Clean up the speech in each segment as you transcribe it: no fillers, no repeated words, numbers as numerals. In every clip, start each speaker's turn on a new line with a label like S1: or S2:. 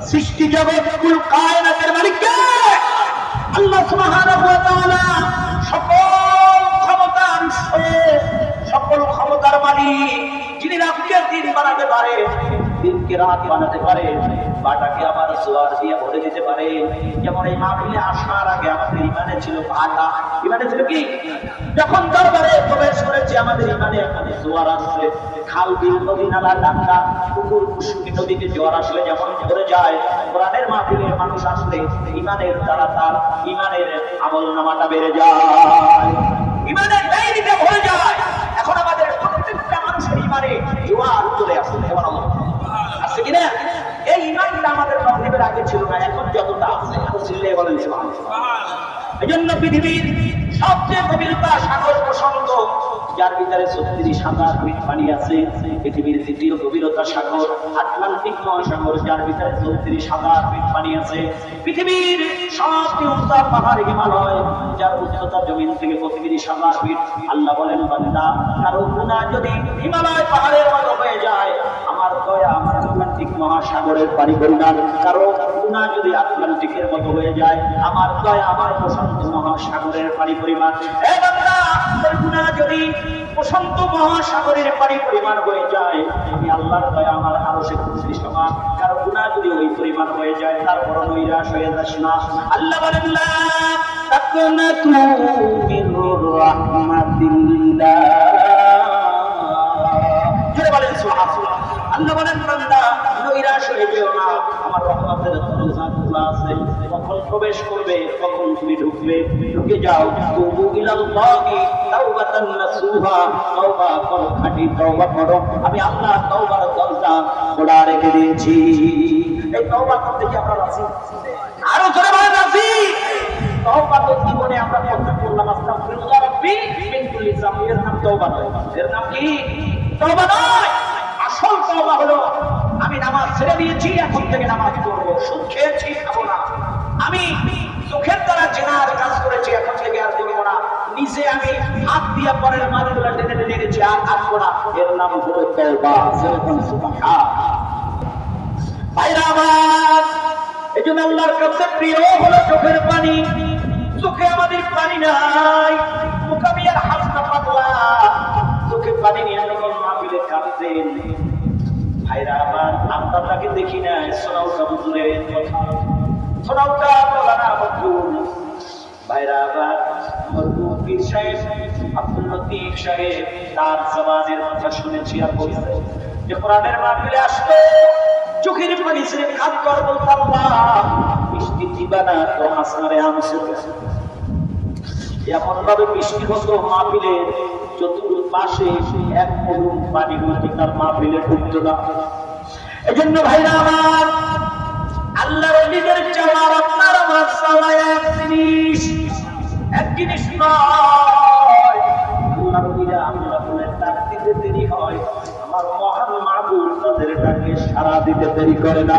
S1: সৃষ্টি জগৎ কুল কায়নাতের মালিক কে? আল্লাহ সুবহানাহু ওয়া তাআলা। সকল ক্ষমতার সকল ক্ষমতার মালিক, যিনি রাতকে দিন বানাতে পারে, দিনকে রাত বানাতে পারে, বাটাকে আবার জোয়ার দিয়ে ভরে দিতে পারে। যেমন এই মাহফিলে আসার আগে আমাদের ইমানে ছিল ভাটা, ইমানে ছিল কি? যখন দরবারে প্রবেশ করেছে আমাদের ইমানে এখন জোয়ার আসছে। খাল বিল নদী নালা ডাঙ্গা পুকুর কুসুমি নদীতে জোয়ার আসলে যেমন ভরে যায়, কোরআনের মাহফিলে মানুষ আসলে ইমানের দ্বারা তার ইমানের আমল নামাটা বেড়ে যায়, ইমানের ডায়েরিতে ভরে যায়। এখন আমাদের প্রত্যেকটা মানুষের ইমানে জোয়ার চলে আসছে। আসছে কিনা? এই ইমানটা আমাদের মাগরিবের আগে ছিল না, এখন যতটা আছে চিল্লিয়ে বলেন সুবহানাল্লাহ। এজন্য পৃথিবীর সবচেয়ে গভীরতা সাগর প্রশান্ত, যার ভিতরে 36,000 ফিট পানি আছে। পৃথিবীর দ্বিতীয় গভীরতা সাগর আটলান্টিক মহাসাগর, যার ভিতরে 34,000 ফিট পানি আছে। পৃথিবীর সবচেয়ে উঁচা পাহাড় হিমালয়, যার উচ্চতা জমিন থেকে 35,000 ফিট। আল্লাহ বলেন, বান্দা, কারো গুনাহ যদি হিমালয় পাহাড়ের মতো হয়ে যায়, আমার দয়া আমার আটলান্টিক মহাসাগরের পানি পরিমাণ। কারো গুনাহ যদি আটলান্টিকের মতো হয়ে যায়, আমার দয়া আমার প্রশান্ত মহাসাগরের পানি পরিমাণ। এ বান্দা, তোর গুনাহ যদি প্রশান্ত মহাসাগরের পানি পরিমাণ হয়ে যায়, আমি আল্লাহর দয়া আমার আরশে কুরসি সমান। কারো গুনাহ যদি ওই পরিমাণ হয়ে যায়, তারপর নৈরাশ হয়ে যাস না। আল্লাহ বলেন, লা তাকনাতু মির রাহমাতিল্লাহ। জোরে বলেন সুবহানাল্লাহ। আল্লাহ বলেন, বান্দা নৈরাশ হয়ে যেও না, আমার রহমতের দরজা খোলা আছে। কখন প্রবেশ করবে, কখন তুমি ঢুকবে, ঢুকে যাও। তুবু ইলাল্লাহি তাওবাতান নাসুহা, তওবা করো, খাঁটি তওবা করো। আমি আল্লাহ তওবার দরজা খোলা রেখে দিয়েছি। এই তওবা করতে কি আমরা রাজি? আরো জোরে বলেন রাজি। তওবা তো জীবনে আমরা করতে বললাম, আস্তাগফিরুল্লাহ রাব্বি মিন কুল্লি যামবি, এর নাম তওবা নয়। এর নাম কি? তওবা নয়। আসল তওবা হলো, আমি নামাজ ছেড়ে দিয়েছি, এখন থেকে নামাজ পড়বো। সুদ খেয়েছি, খাবো না। আমি চোখের দ্বারা জেনার কাজ করেছি, এখন থেকে আর করবো না। নিজে আমি হাত দিয়া পরের মালগুলো টেনে টেনে গেছি, আর আসবো না। এর নাম হলো তওবা। সুবহানাল্লাহ। ভাইরা আমার, এই জন্য আল্লাহর কাছে প্রিয় হলো চোখের পানি। চোখে আমাদের পানি নাই, মুকাবিয়ার হাসনা পাতলা, চোখে পানি নিয়ে যখন মাহফিলে কাঁদতেন। ভাইরা আমার, আমরা তাকে দেখি না। সোনাউটা হুজুরের কথা, সোনাউটা মওলানা মখদুম। ভাইরা আমার, মরহুম পীর সাহেব আব্দুল লতিফ সাহেব, তার জবানের কথা শুনেছি আর বলতে, যে কোরআনের মাহফিলে আসতো, চোখের পানি ছেড়ে কাজ কর, বলতাম না বৃষ্টি দিবানা তো হাসারে আমসে। এমন ভাবে বৃষ্টি হতো মাহফিলের চতুর্পাশে, এক মরুম পানি হতো তার মাহফিলে ঢুকতো না। এজন্য ভাইরা আমার, আল্লাহর ওলিদের চাওয়ার আপনার আমার চাওয়া এক জিনিস, এক জিনিস নয়। আল্লাহর ওলিরা আমরা বলে ডাক দিতে দেরি হয়, আমার মহান মাহবুব তাদের ডাকে সাড়া দিতে দেরি করে না।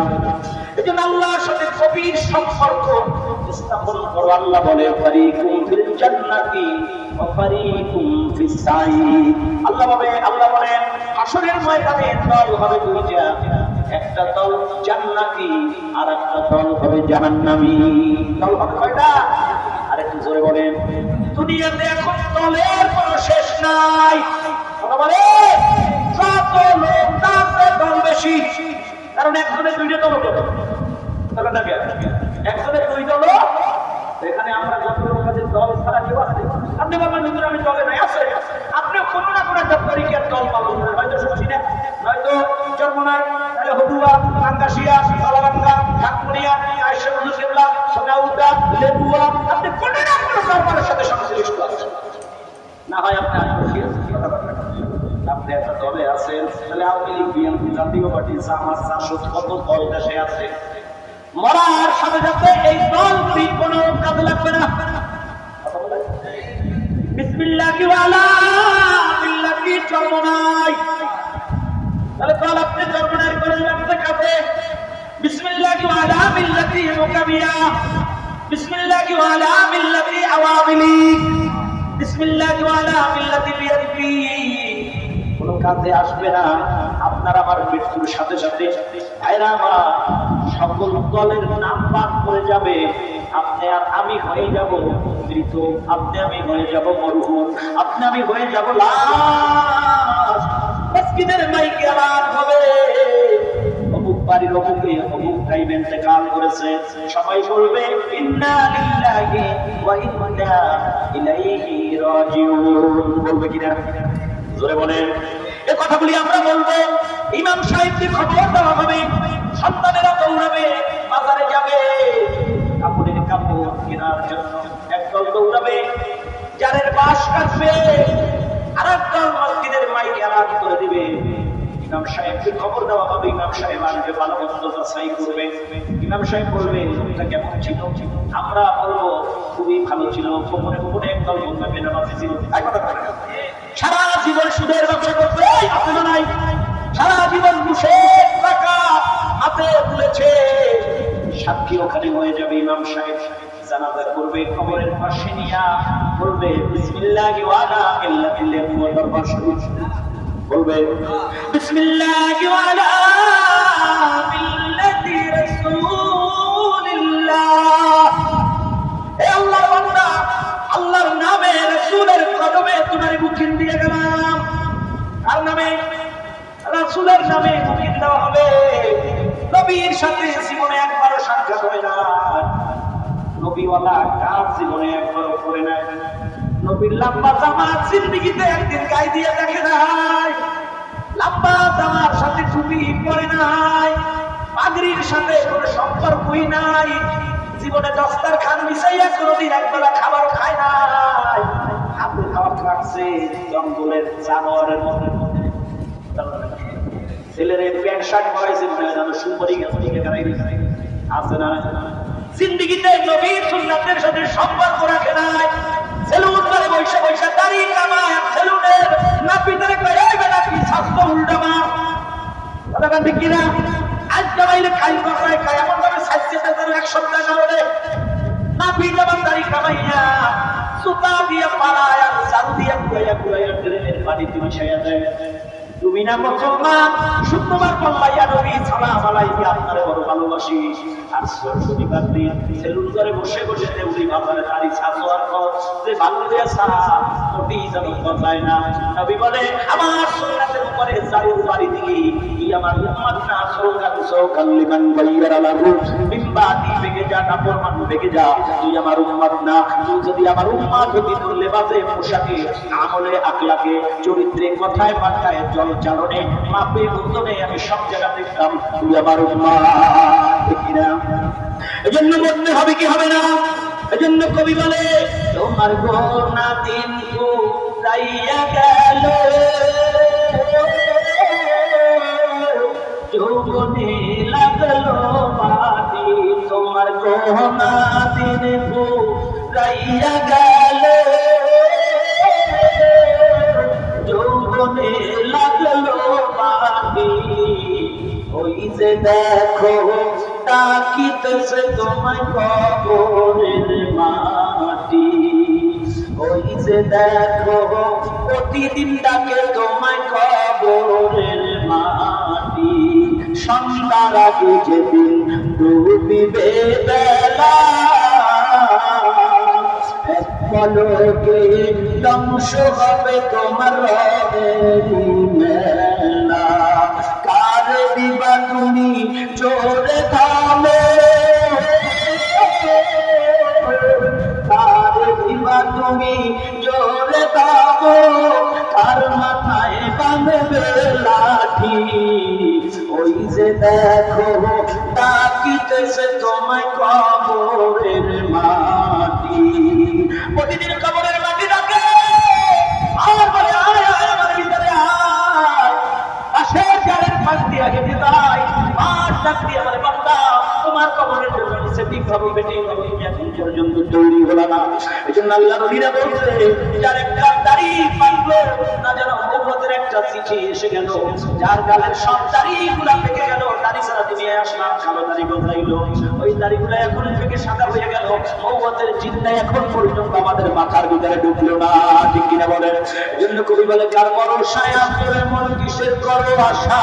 S1: এজন্য আল্লাহর সাথে গভীর সম্পর্ক স্থাপন করো। আল্লাহ বলে, ফারিকুম ফিল জান্নাতি ওয়া ফারিকুম ফিস সাঈদ। আল্লাহ বলেন, হাসরের ময়দানে দল হবে দুইটা, একটা দল জান্নাতি আর একটা দল হবে জাহান্নামী। দল হবে কয়টা? আরেকটু জোরে বলেন। দুনিয়াতে এখন দলের কোনো শেষ নাই। কথা বলে, যত লোক তাতে দল বেশি। কারণ একজনের দুইটা দল হতো, একজনের দুই দল। এখানে আমরা যত লোক আছে, দল ছাড়া কেউ আছে? আপনি বলবেন হুজুর আমি দলে নাই। আছে, আপনিও কোনো না কোনো একটা পরীক্ষার দল পাবেন, হয়তো শুনছিনা, নয়তো চরমনাই, তাহলে হদুয়া, কাঙ্গাসিয়া, সালাবাঙ্গা, ঢাকুরিয়া, আয়েশা হুজুরকেবলা, সোনাউদা, লেবুয়া, আপনি কোনো না কোনো দরবারের সাথে সংশ্লিষ্ট আছেন। না হয় আপনি আপনি একটা দলে আছেন, তাহলে আওয়ামী লীগ, বিএনপি, জাতীয় পার্টি, জামাত, জাসদ, কত দল দেশে আছে। মরার সাথে সাথে এই দল কোনো কাজে লাগবে না। বিসমিল্লাহি ওয়া আলা মিল্লাতি চরমনাই, তাহলে দল আপনি চরমনাই করে রাখতে কাছে। বিসমিল্লাহি ওয়া আলা মিল্লাতি মুকাবিয়া, বিসমিল্লাহি ওয়া আলা মিল্লাতি আওয়ামী লীগ, বিসমিল্লাহি ওয়া আলা মিল্লাতি বিএনপি কোনো কাজে আসবে না। আপনার আমার মৃত্যুর সাথে সাথে ভাইরা আমার সকল দলের নাম বাদ করে যাবে, আপনি আর আমি হয়ে যাব মৃত, আপনি আমি হয়ে যাব মরহুম, আপনি আমি হয়ে যাব লাশ। মসজিদের মাইকে আওয়াজ হবে, অমুক বাড়ির অমুকে অমুক টাইমে ইন্তেকাল করেছে, সবাই বলবে ইন্না লিল্লাহি ওয়া ইন্না ইলাইহি রাজিউন। বলবে কিনা? জোরে বলেন। এই কথাগুলি আমরা বলবো, ইমাম সাহেবকে খবর দেওয়া হবে, সন্তানেরা দৌড়াবে, বাজারে যাবে কাপড়ের কাপড় কেনার জন্য, একদল দৌড়াবে যারের বাস কাটবে, আর একদল মসজিদের মাইকে আওয়াজ করে দিবে। ইমাম সাহেবকে খবর দেওয়া হবে, ইমাম সাহেব আসবে, ভালো মন্দ যাচাই করবে। ইমাম সাহেব বলবে লোকটা কেমন ছিল, আমরা বলবো খুবই ভালো ছিল, গোপনে গোপনে একদল বলবে বেনামাজি ছিল। সারা জীবন সুদের ব্যবসা করবে, আপনারা নাই, সারা জীবন ঘুষের টাকা হাতে তুলেছে, সাক্ষী ওখানে হয়ে যাবে। ইমাম সাহেব জানাজা করবে, কবরের পাশে নিয়া বলবে বিসমিল্লাহি ওয়া আলা মিল্লাতিল বলবে বিসমিল্লাহি ওয়া আলা মিল্লাতি রাসূলিল্লাহ। হে আল্লাহর বান্দা, আল্লাহর নামে রাসূলের কদমে তোমার মুখিন দিয়ে গেলাম। কার নামে? রাসূলের নামে মুখিন দেওয়া হবে। নবীর সাথে জীবনে একবারও সাক্ষাৎ হয় না, নবীওয়ালা কার জীবনে একবারও করে নাই, নবীর লম্বা জামা জিন্দেগিতে একদিন গায়ে দিয়ে দেখে নাই, লম্বা জামার সাথে টুপি পরে নাই, পাগড়ির সাথে কোনো সম্পর্কই নাই, জীবনে দস্তারখান মিশাইয়া কোনোদিন একবেলা খাবার খায় নাই, হাতে খাবার রাখছে জঙ্গলের জানোয়ারের মধ্যে। ছেলের প্যান্ট শার্ট পরাইছে মনে হয় যেন সুপারি আছে না, জিন্দেগিতে নবীর সুন্নাতের সাথে সম্পর্ক রাখে নাই, সেলুন করে বৈশা বৈশা দাড়ি কামায়, সেলুনের নাপিতের কইবে নাকি স্বাস্থ্য উল্টা মা কথা ঠিক কিনা? আজ কামাইলে খাই করায় খায়, এমন ভাবে সাইজে তাদের এক সপ্তাহ কারণে নাপিত আবার দাড়ি কামাইয়া সুতা দিয়ে পাড়ায় আর জাদু দিয়ে কুড়াইয়া ট্রেনের পানিতে মিশাইয়া দেয়। তুমি না মুসলমান, শুক্রবার পাল্লাইয়া নবী সালাম আলাইহি আপনারে বড় ভালোবাসি, আর শনিবার দিন সেলুন করে বসে বসে দেউলি বাজারে দাড়ি ছাছোয়ার কর যে ভালো দিয়ে সারা কোটি যেন বদলায় না। নবী বলে আমার সুন্নাতের উপরে জারির বাড়ি দিলি কি আমার উম্মত না সৌকাত সৌকাল লিমান বাইরা লাহু মিনবাদি বেগে যা নাফরমান বেগে যা, তুই আমার উম্মত না, তুই যদি আমার উম্মত হতি তোর লেবাসে পোশাকে আমলে আকলাকে চরিত্রে কথায় বার্তায় জল চালনে মাপে উত্তরে আমি সব জায়গা দেখতাম তুই আমার উম্মত। এজন্য বলতে হবে কি হবে না? এজন্য কবি বলে তোমার গোনা দিন ফুরাইয়া গেল, যৌবনে লাগলো মাটি, তোমার গোনা দিন ফুরাইয়া গেল, যৌবনে লাগলো মাটি, ওই যে দেখো তাকিতেছে তোমায় কবরের মাটি, ওই যে দেখো প্রতিদিন ডাকে তোমায় কবরের মাটি, সন্ধ্যার আগে যেদিন ডুবিবে বেলা, এক পলকে ধ্বংস হবে তোমার রবের মেলা। কার দিবা তুমি জোরে থামে, কার দিবা তুমি জোরে থামো, কার মাথায় বাঁধবে লাঠি, ওই যে দেখো তাকিতেছে তোমায় কবরের মাটি। প্রতিদিন কবরের মাটি ডাকে আর বলে আয় আয় আমার ভিতরে আয়, পাশে জালের পাশ দিয়ে হেঁটে যায়, আর ডাক দিয়ে আমার বান্দা তোমার কবরের জন্য নিচে ঠিক হবে বেটে হবে, তুমি এখন পর্যন্ত তৈরি হলো না। এই জন্য আল্লাহ নবীরা বলছে যার একটা দাড়ি পাইলো না যেন উম্মতের মহব্বতের একটা চিঠি এসে গেল, যার গালের সব দাড়িগুলা পেকে গেল, দাড়ি ছাড়া নিয়ে আসলাম, কালো দাড়ি গজাইলো, ওই দাড়িগুলো এখন থেকে সাদা হয়ে গেল। মহব্বতের চিন্তা এখন পর্যন্ত আমাদের মাথার ভিতরে ঢুকলো না, ঠিক কিনা বলেন? এজন্য কবি বলে, কার ভরসায় তোরে মন কিসের করো আশা,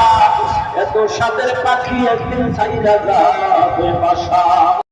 S1: এত সাদের পাখি একদিন ছাইরা যাবে বাসা।